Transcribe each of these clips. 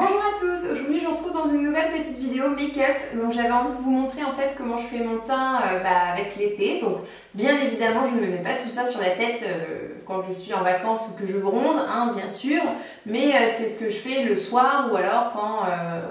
Bonjour à tous, aujourd'hui je vous retrouve dans une nouvelle petite vidéo make-up. Donc j'avais envie de vous montrer en fait comment je fais mon teint avec l'été. Donc bien évidemment je ne me mets pas tout ça sur la tête quand je suis en vacances ou que je bronze, hein, bien sûr. Mais c'est ce que je fais le soir ou alors quand...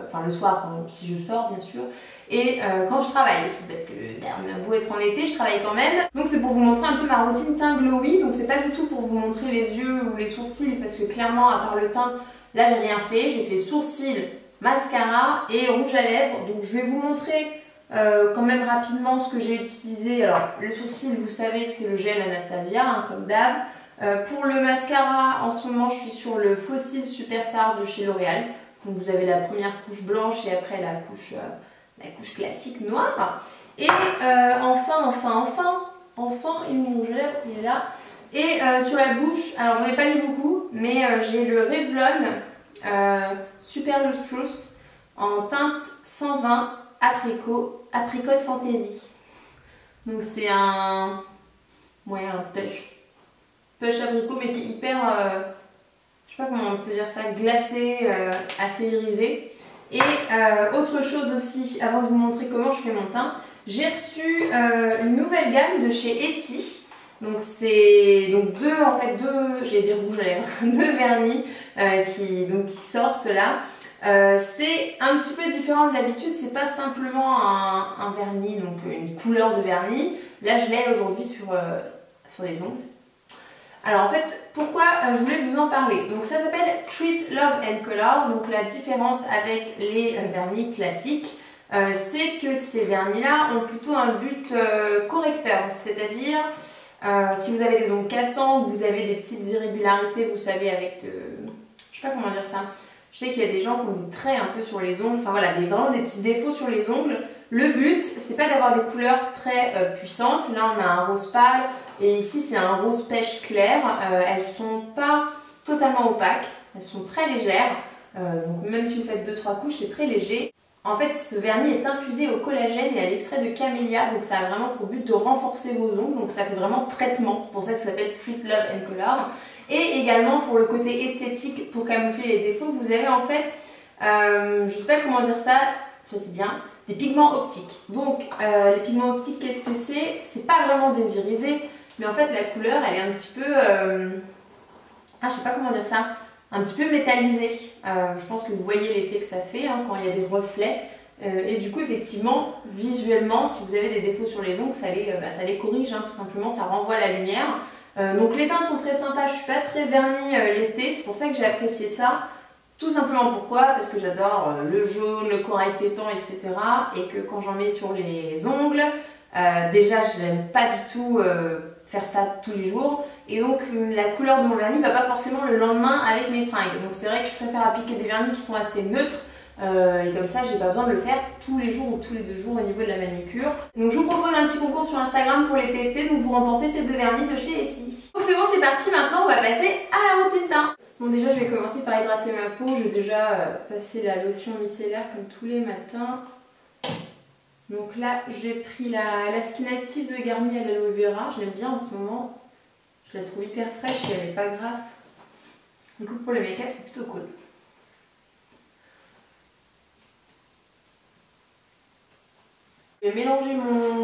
enfin le soir si je sors bien sûr. Et quand je travaille aussi parce que on a beau être en été, je travaille quand même. Donc c'est pour vous montrer un peu ma routine teint glowy. Donc c'est pas du tout pour vous montrer les yeux ou les sourcils parce que clairement à part le teint, là j'ai rien fait. J'ai fait sourcils, mascara et rouge à lèvres. Donc je vais vous montrer quand même rapidement ce que j'ai utilisé. Alors le sourcil, vous savez que c'est le gel Anastasia, hein, comme d'hab. Pour le mascara, en ce moment je suis sur le Fossil Superstar de chez L'Oréal. Donc vous avez la première couche blanche et après la couche classique noire. Et enfin, il mon gel, il est là. Et sur la bouche, alors j'en ai pas mis beaucoup, mais j'ai le Revlon Super Lustrous en teinte 120 Apricot Fantasy. Donc c'est un pêche abricot, mais qui est hyper, je sais pas comment on peut dire ça, glacé, assez irisé. Et autre chose aussi, avant de vous montrer comment je fais mon teint, j'ai reçu une nouvelle gamme de chez Essie. Donc c'est deux, j'allais dire rouge à lèvres, deux vernis qui sortent là. C'est un petit peu différent de d'habitude, c'est pas simplement un vernis, donc une couleur de vernis. Là je l'ai aujourd'hui sur les ongles. Alors en fait, pourquoi je voulais vous en parler? Donc ça s'appelle Treat Love and Color. Donc la différence avec les vernis classiques, c'est que ces vernis-là ont plutôt un but correcteur. C'est-à-dire, si vous avez des ongles cassants, vous avez des petites irrégularités, vous savez, avec je sais pas comment dire ça. Je sais qu'il y a des gens qui ont des traits un peu sur les ongles, enfin voilà, vraiment des petits défauts sur les ongles. Le but, c'est pas d'avoir des couleurs très puissantes. Là, on a un rose pâle et ici, c'est un rose pêche clair. Elles sont pas totalement opaques, elles sont très légères. Donc même si vous faites 2-3 couches, c'est très léger. En fait, ce vernis est infusé au collagène et à l'extrait de camélia, donc ça a vraiment pour but de renforcer vos ongles. Donc ça fait vraiment traitement, c'est pour ça que ça s'appelle Treat Love and Color. Et également pour le côté esthétique, pour camoufler les défauts, vous avez en fait, je sais pas comment dire ça, c'est bien, des pigments optiques. Donc les pigments optiques, qu'est-ce que c'est? C'est pas vraiment des irisés, mais en fait la couleur elle est un petit peu, je sais pas comment dire ça, un petit peu métallisée. Je pense que vous voyez l'effet que ça fait hein, quand il y a des reflets. Et du coup effectivement, visuellement, si vous avez des défauts sur les ongles, ça les corrige hein, tout simplement, ça renvoie la lumière. Donc les teintes sont très sympas, je suis pas très vernis l'été, c'est pour ça que j'ai apprécié ça. Tout simplement pourquoi? Parce que j'adore le jaune, le corail pétant, etc. Et que quand j'en mets sur les ongles, déjà je n'aime pas du tout faire ça tous les jours. Et donc la couleur de mon vernis ne va pas forcément le lendemain avec mes fringues. Donc c'est vrai que je préfère appliquer des vernis qui sont assez neutres. Et comme ça, j'ai pas besoin de le faire tous les jours ou tous les 2 jours au niveau de la manucure. Donc je vous propose un petit concours sur Instagram pour les tester. Donc vous remportez ces 2 vernis de chez Essie. Donc c'est bon, c'est parti. Maintenant, on va passer à la routine teint. Bon, déjà, je vais commencer par hydrater ma peau. Je vais déjà passer la lotion micellaire comme tous les matins. Donc là, j'ai pris la Skin Active de Garnier à l'aloe vera. Je l'aime bien en ce moment. Je la trouve hyper fraîche et elle n'est pas grasse. Du coup, pour le make-up, c'est plutôt cool. Je vais mélanger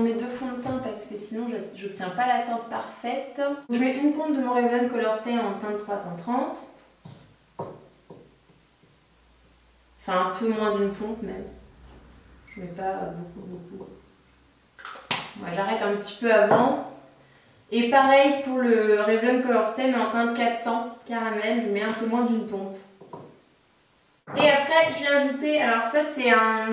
mes 2 fonds de teint parce que sinon je n'obtiens pas la teinte parfaite. Je mets une pompe de mon Revlon Color Stay en teinte 330. Enfin un peu moins d'une pompe même. Je mets pas beaucoup. Moi j'arrête un petit peu avant. Et pareil pour le Revlon Color Stay mais en teinte 400 caramel, je mets un peu moins d'une pompe. Et après je viens ajouter, alors ça c'est un...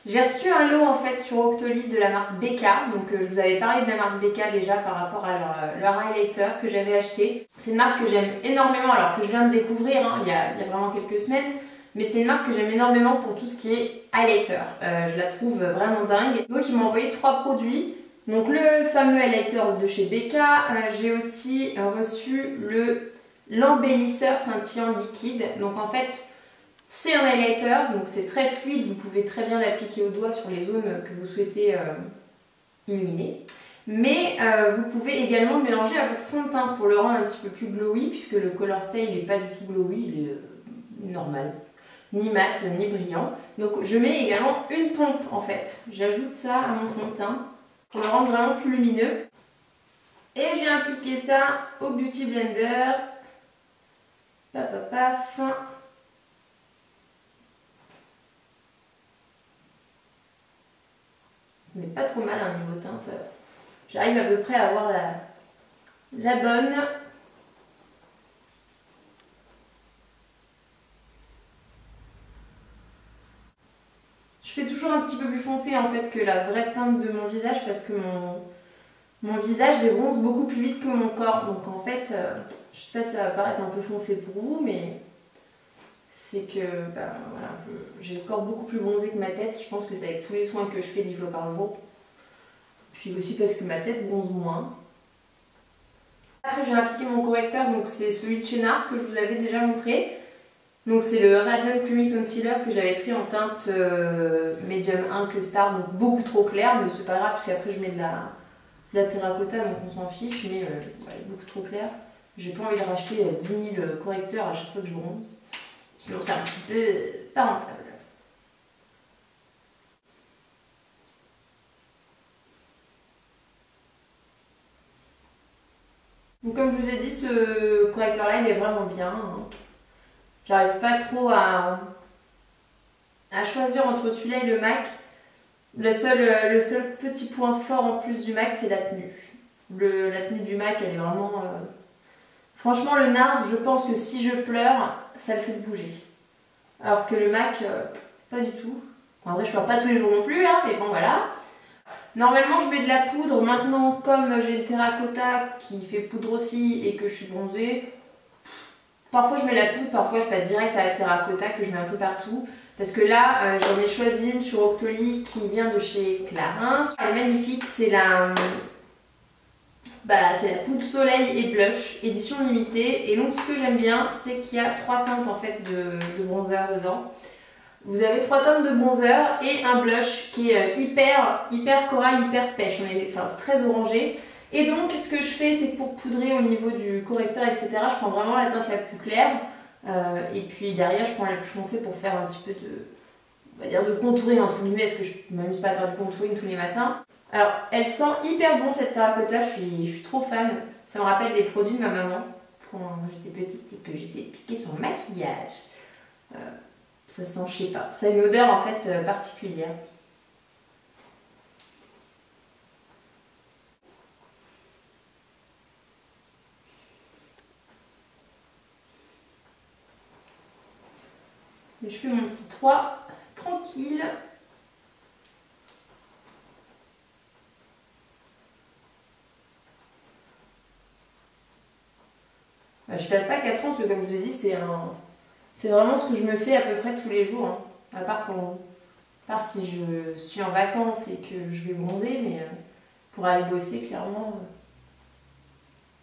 J'ai reçu un lot en fait sur Octoly de la marque BK, donc je vous avais parlé de la marque BK déjà par rapport à leur highlighter que j'avais acheté. C'est une marque que j'aime énormément, alors que je viens de découvrir hein, il y a vraiment quelques semaines, mais c'est une marque que j'aime énormément pour tout ce qui est highlighter. Je la trouve vraiment dingue. Donc ils m'ont envoyé 3 produits, donc le fameux highlighter de chez BK, j'ai aussi reçu l'embellisseur scintillant liquide, donc en fait c'est un highlighter, donc c'est très fluide, vous pouvez très bien l'appliquer au doigt sur les zones que vous souhaitez illuminer. Mais vous pouvez également le mélanger à votre fond de teint pour le rendre un petit peu plus glowy, puisque le Color Stay il n'est pas du tout glowy, il est normal. ni mat ni brillant. Donc je mets également une pompe en fait. J'ajoute ça à mon fond de teint pour le rendre vraiment plus lumineux. Et j'ai appliqué ça au Beauty Blender. Paf, paf, paf. Mais pas trop mal un niveau teinte. J'arrive à peu près à avoir la bonne. Je fais toujours un petit peu plus foncé en fait que la vraie teinte de mon visage parce que mon visage débronze beaucoup plus vite que mon corps. Donc en fait, je sais pas si ça va paraître un peu foncé pour vous, mais c'est que voilà, j'ai le corps beaucoup plus bronzé que ma tête. Je pense que c'est avec tous les soins que je fais 10 fois par jour. Puis aussi parce que ma tête bronze moins. Après j'ai appliqué mon correcteur, donc c'est celui de chez NARS que je vous avais déjà montré. Donc c'est le Radiant Creamy Concealer que j'avais pris en teinte Medium 1 que Star, donc beaucoup trop clair, mais c'est pas grave parce qu'après je mets de la terracotta donc on s'en fiche, mais ouais, beaucoup trop clair. J'ai pas envie de racheter 10 000 correcteurs à chaque fois que je bronze, sinon c'est un petit peu pas rentable. Donc comme je vous ai dit, ce correcteur là il est vraiment bien, hein. J'arrive pas trop à choisir entre celui-là et le MAC. Le seul petit point fort en plus du MAC, c'est la tenue. La tenue du MAC, elle est vraiment... Franchement, le NARS, je pense que si je pleure, ça le fait bouger. Alors que le MAC, pas du tout. En vrai, je pleure pas tous les jours non plus, hein, mais bon, voilà. Normalement, je mets de la poudre. Maintenant, comme j'ai une terracotta qui fait poudre aussi et que je suis bronzée, parfois je mets la poudre, parfois je passe direct à la terracotta que je mets un peu partout. Parce que là, j'en ai choisi une sur Octoly qui vient de chez Clarins. Elle est magnifique, c'est la poudre soleil et blush, édition limitée. Et donc ce que j'aime bien, c'est qu'il y a 3 teintes en fait de bronzer dedans. Vous avez 3 teintes de bronzer et un blush qui est hyper corail, hyper pêche. Enfin, c'est très orangé. Et donc ce que je fais, c'est que pour poudrer au niveau du correcteur, etc., je prends vraiment la teinte la plus claire. Et puis derrière, je prends la plus foncée pour faire un petit peu de contouring entre guillemets, parce que je ne m'amuse pas à faire du contouring tous les matins. Alors, elle sent hyper bon cette terracotta, je suis trop fan. Ça me rappelle les produits de ma maman quand j'étais petite et que j'essayais de piquer son maquillage. Ça sent, je sais pas, ça a une odeur en fait particulière. Je fais mon petit 3 tranquille. Je passe pas 4 ans parce que comme je vous ai dit, c'est vraiment ce que je me fais à peu près tous les jours. Hein. À part si je suis en vacances et que je vais bronzer, mais pour aller bosser, clairement,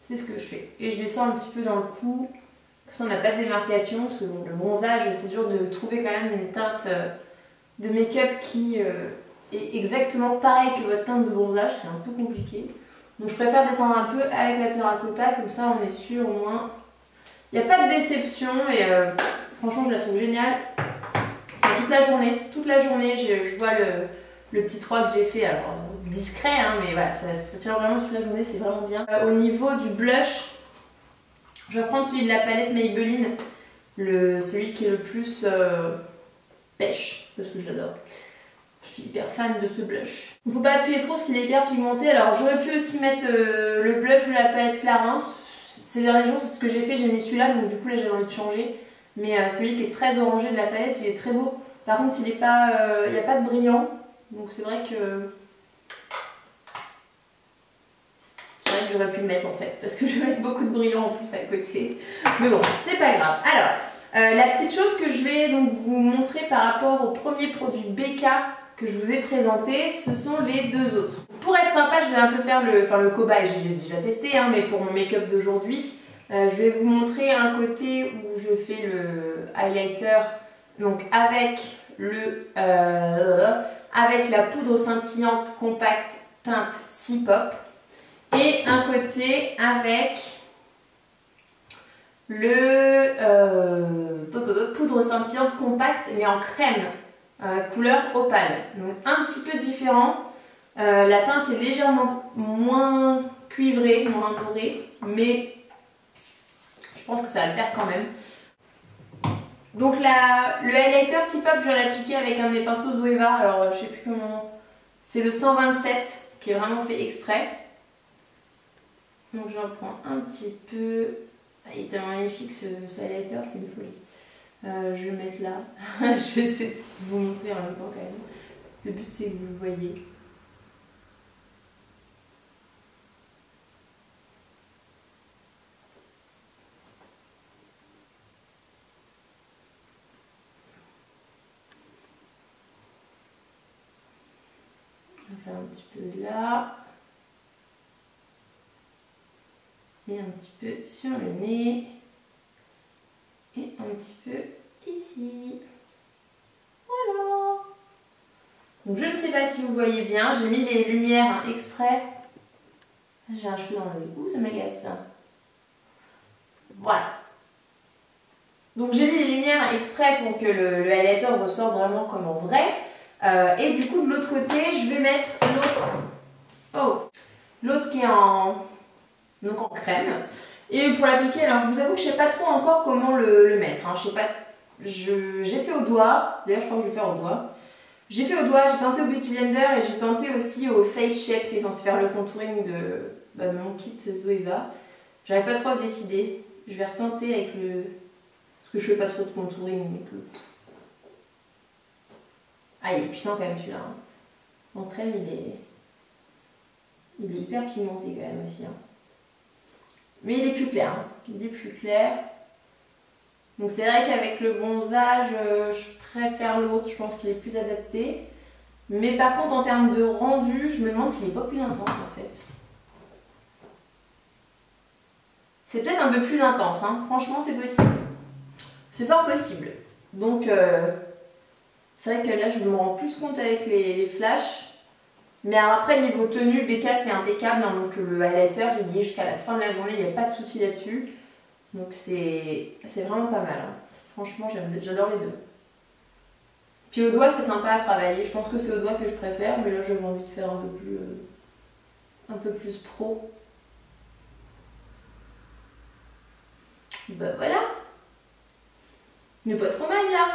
c'est ce que je fais. Et je descends un petit peu dans le cou. Ça, on n'a pas de démarcation, parce que bon, le bronzage, c'est dur de trouver quand même une teinte de make-up qui est exactement pareille que votre teinte de bronzage, c'est un peu compliqué. Donc je préfère descendre un peu avec la terracotta, comme ça on est sûr au moins. Il n'y a pas de déception et franchement je la trouve géniale. Enfin, toute la journée je vois le petit 3 que j'ai fait, alors discret, hein, mais voilà, ça tient vraiment toute la journée, c'est vraiment bien. Au niveau du blush, je vais prendre celui de la palette Maybelline, celui qui est le plus pêche, parce que je l'adore. Je suis hyper fan de ce blush. Il ne faut pas appuyer trop parce qu'il est hyper pigmenté. Alors j'aurais pu aussi mettre le blush de la palette Clarins. Ces derniers jours, c'est ce que j'ai fait, j'ai mis celui-là, donc du coup là j'avais envie de changer. Mais celui qui est très orangé de la palette, il est très beau. Par contre, il n'y a pas de brillant, donc c'est vrai que j'aurais pu le mettre en fait, parce que je vais mettre beaucoup de brillant en plus à côté. Mais bon, c'est pas grave. Alors, la petite chose que je vais donc vous montrer par rapport au premier produit BK que je vous ai présenté, ce sont les deux autres. Pour être sympa, je vais un peu faire le cobaye, j'ai déjà testé, hein, mais pour mon make-up d'aujourd'hui, je vais vous montrer un côté où je fais le highlighter donc avec la poudre scintillante compacte teinte C-Pop et un côté avec le poudre scintillante compacte mais en crème, couleur opale. Donc un petit peu différent. La teinte est légèrement moins cuivrée, moins dorée, mais je pense que ça va le faire quand même. Donc le highlighter Cipop, je vais l'appliquer avec un des pinceaux Zoeva. Alors je sais plus comment. C'est le 127 qui est vraiment fait exprès. Donc j'en prends un petit peu. Il est tellement magnifique ce highlighter, c'est une folie. Je vais le mettre là. Je vais essayer de vous montrer en même temps quand même. Le but c'est que vous le voyez. On va faire un petit peu là. Et un petit peu sur le nez. Et un petit peu ici. Voilà. Donc je ne sais pas si vous voyez bien, j'ai mis les lumières exprès. J'ai un cheveu dans l'œil. Ouh, ça m'agace ça. Voilà. Donc j'ai mis les lumières exprès pour que le highlighter ressorte vraiment comme en vrai. Et du coup de l'autre côté, je vais mettre l'autre. Oh, l'autre qui est en crème. Et pour l'appliquer, alors je vous avoue que je ne sais pas trop encore comment le mettre. Hein. Je sais pas. J'ai fait au doigt. D'ailleurs, je crois que je vais faire au doigt. J'ai fait au doigt, j'ai tenté au Beauty Blender et j'ai tenté aussi au Face Shape qui est censé faire le contouring de mon kit Zoeva. J'arrive pas trop à me décider. Je vais retenter avec le. Parce que je fais pas trop de contouring. Donc... Ah, il est puissant quand même celui-là. Hein. En crème, il est hyper pimenté quand même aussi. Hein. Mais il est plus clair. Hein. Il est plus clair. Donc c'est vrai qu'avec le bronzage, je préfère l'autre. Je pense qu'il est plus adapté. Mais par contre, en termes de rendu, je me demande s'il n'est pas plus intense en fait. C'est peut-être un peu plus intense. Hein. Franchement, c'est possible. C'est fort possible. Donc, c'est vrai que là, je me rends plus compte avec les flashs. Mais après, niveau tenue, BK, c'est impeccable. Hein, donc, le highlighter, il y est jusqu'à la fin de la journée. Il n'y a pas de souci là-dessus. Donc, c'est vraiment pas mal. Hein. Franchement, j'adore les deux. Puis au doigt, c'est sympa à travailler. Je pense que c'est au doigt que je préfère. Mais là, j'avais envie de faire un peu plus pro. Bah voilà. Il n'est pas trop mal là.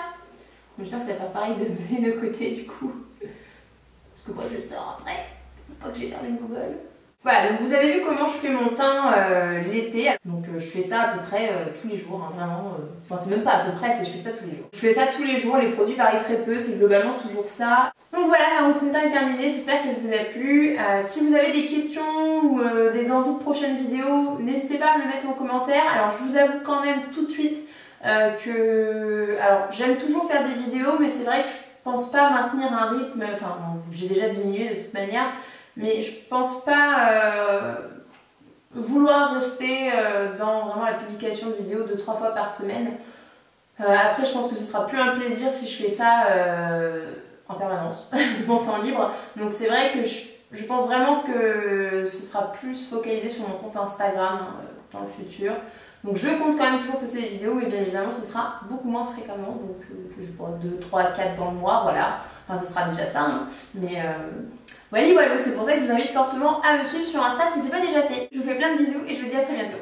J'espère que ça va faire pareil de deux côtés du coup. Parce que moi je sors après. Faut pas que j'ai l'air d'une Google. Voilà, donc vous avez vu comment je fais mon teint l'été. Donc je fais ça à peu près tous les jours, hein, vraiment. Enfin c'est même pas à peu près, c'est je fais ça tous les jours. Je fais ça tous les jours, les produits varient très peu, c'est globalement toujours ça. Donc voilà, ma routine teint est terminée, j'espère qu'elle vous a plu. Si vous avez des questions ou des envies de prochaines vidéos, n'hésitez pas à me le mettre en commentaire. Alors je vous avoue quand même tout de suite alors j'aime toujours faire des vidéos, mais c'est vrai que je pense pas maintenir un rythme, enfin bon, j'ai déjà diminué de toute manière, mais je pense pas vouloir rester dans vraiment la publication de vidéos 2-3 fois par semaine. Après je pense que ce sera plus un plaisir si je fais ça en permanence de mon temps libre, donc c'est vrai que je pense vraiment que ce sera plus focalisé sur mon compte Instagram dans le futur. Donc je compte quand même toujours poster des vidéos, mais bien évidemment ce sera beaucoup moins fréquemment, donc je sais pas, 2, 3, 4 dans le mois, voilà. Enfin ce sera déjà ça, hein. Mais voilà, c'est pour ça que je vous invite fortement à me suivre sur Insta si ce n'est pas déjà fait. Je vous fais plein de bisous et je vous dis à très bientôt.